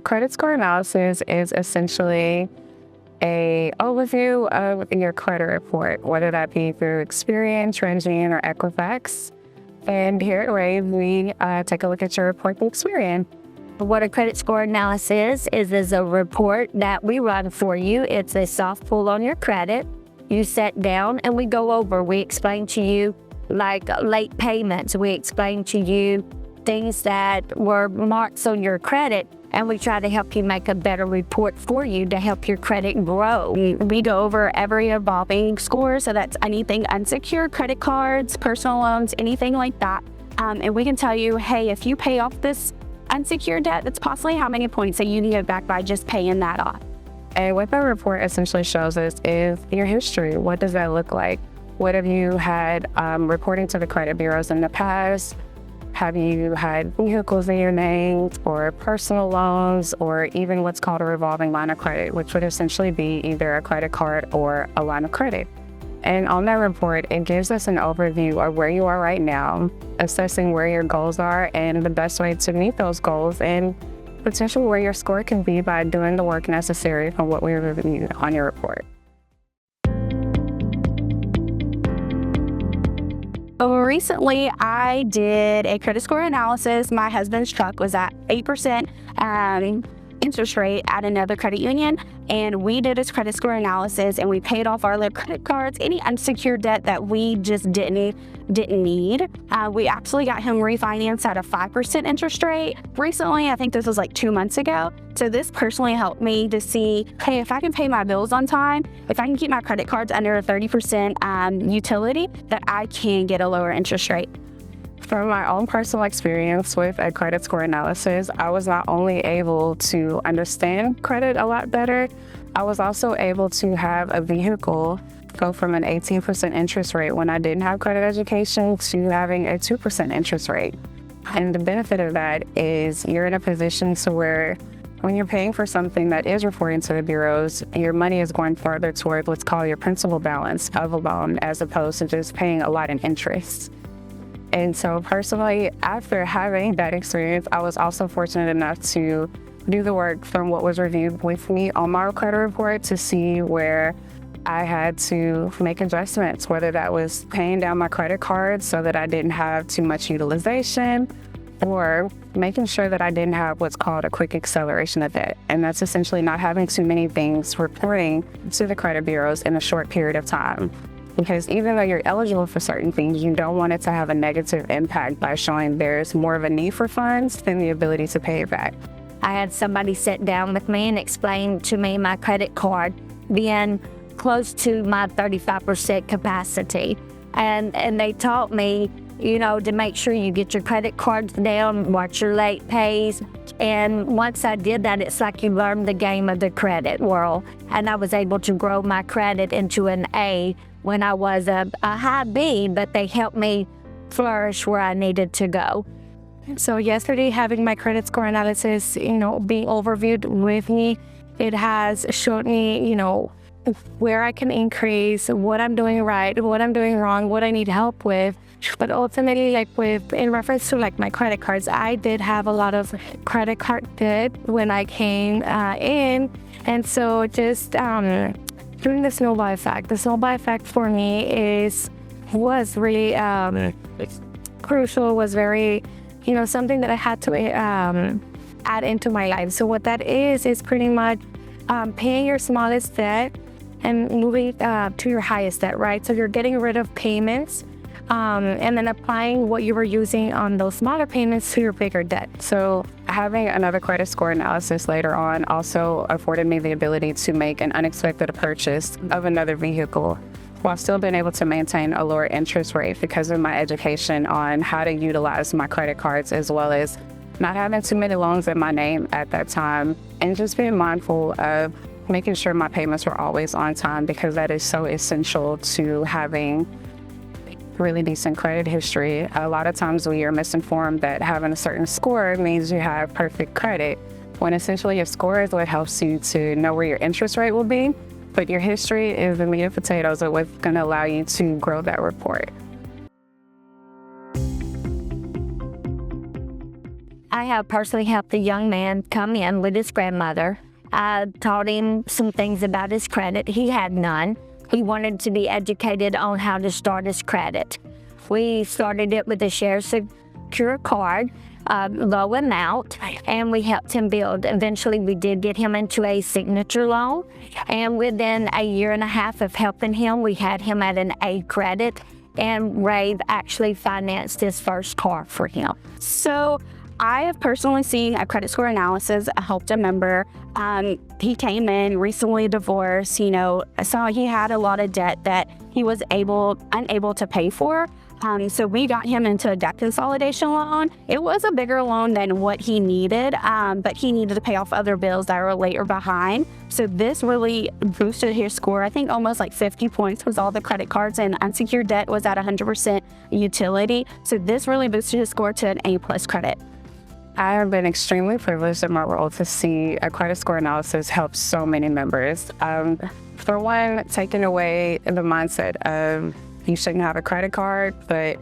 Credit score analysis is essentially a overview of your credit report, whether that be through Experian, TransUnion, or Equifax. And here at Rave, we take a look at your report through Experian. What a credit score analysis is a report that we run for you. It's a soft pull on your credit. You sit down and we go over. We explain to you like late payments. We explain to you things that were marks on your credit, and we try to help you make a better report for you to help your credit grow. We go over every evolving score, so that's anything unsecured, credit cards, personal loans, anything like that. And we can tell you, hey, if you pay off this unsecured debt, that's possibly how many points that you can get back by just paying that off. And what that report essentially shows us is your history. What does that look like? What have you had reporting to the credit bureaus in the past? Have you had vehicles in your name, or personal loans, or even what's called a revolving line of credit, which would essentially be either a credit card or a line of credit. And on that report, it gives us an overview of where you are right now, assessing where your goals are and the best way to meet those goals, and potentially where your score can be by doing the work necessary from what we reviewed on your report. Recently, I did a credit score analysis. My husband's truck was at 8% interest rate at another credit union, and we did his credit score analysis, and we paid off our little credit cards, any unsecured debt that we just didn't need. We actually got him refinanced at a 5% interest rate recently. I think this was like 2 months ago. So this personally helped me to see, hey, if I can pay my bills on time, if I can keep my credit cards under a 30% utility, that I can get a lower interest rate. From my own personal experience with a credit score analysis, I was not only able to understand credit a lot better, I was also able to have a vehicle go from an 18% interest rate when I didn't have credit education to having a 2% interest rate. And the benefit of that is you're in a position to where when you're paying for something that is reporting to the bureaus, your money is going further toward what's called your principal balance of a loan, as opposed to just paying a lot in interest. And so personally, after having that experience, I was also fortunate enough to do the work from what was reviewed with me on my credit report to see where I had to make adjustments, whether that was paying down my credit cards so that I didn't have too much utilization, or making sure that I didn't have what's called a quick acceleration of debt. And that's essentially not having too many things reporting to the credit bureaus in a short period of time. Because even though you're eligible for certain things, you don't want it to have a negative impact by showing there's more of a need for funds than the ability to pay it back. I had somebody sit down with me and explain to me my credit card being close to my 35% capacity. And they taught me, to make sure you get your credit cards down, watch your late pays. And once I did that, it's like you learned the game of the credit world. And I was able to grow my credit into an A when I was a high B, but they helped me flourish where I needed to go. So yesterday, having my credit score analysis, being overviewed with me, it has showed me, where I can increase, what I'm doing right, what I'm doing wrong, what I need help with. But ultimately, in reference to my credit cards, I did have a lot of credit card debt when I came in. And so just doing the snowball effect. The snowball effect for me was really crucial, was very, something that I had to add into my life. So what that is pretty much paying your smallest debt and moving to your highest debt, right? So you're getting rid of payments and then applying what you were using on those smaller payments to your bigger debt. So having another credit score analysis later on also afforded me the ability to make an unexpected purchase of another vehicle while still being able to maintain a lower interest rate because of my education on how to utilize my credit cards, as well as not having too many loans in my name at that time, and just being mindful of making sure my payments were always on time, because that is so essential to having really decent credit history. A lot of times we are misinformed that having a certain score means you have perfect credit, when essentially your score is what helps you to know where your interest rate will be, but your history is the meat and potatoes of what's going to allow you to grow that report. I have personally helped a young man come in with his grandmother. I taught him some things about his credit. He had none. He wanted to be educated on how to start his credit. We started it with a Share Secure card, low amount, and we helped him build. Eventually, we did get him into a signature loan, and within a year and a half of helping him, we had him at an A credit, and Rave actually financed his first car for him. So I have personally seen a credit score analysis helped a member. He came in recently divorced, so he had a lot of debt that he was unable to pay for. So we got him into a debt consolidation loan. It was a bigger loan than what he needed, but he needed to pay off other bills that were late or behind. So this really boosted his score. I think almost like 50 points was all the credit cards, and unsecured debt was at 100% utility. So this really boosted his score to an A+ credit. I have been extremely privileged in my role to see a credit score analysis help so many members. For one, taking away the mindset of you shouldn't have a credit card, but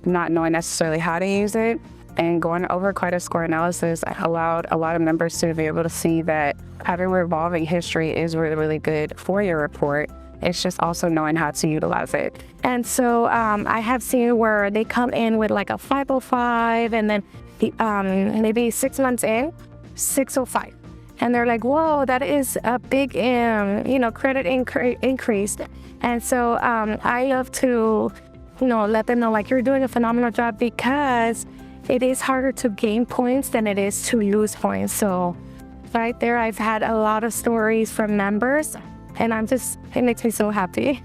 not knowing necessarily how to use it. And going over credit score analysis allowed a lot of members to be able to see that having revolving history is really, really good for your report. It's just also knowing how to utilize it. And so I have seen where they come in with like a 505, and then maybe 6 months in, 605. And they're like, whoa, that is a big, credit increase. And so I love to, let them know, like, you're doing a phenomenal job, because it is harder to gain points than it is to lose points. So right there, I've had a lot of stories from members, and it makes me so happy.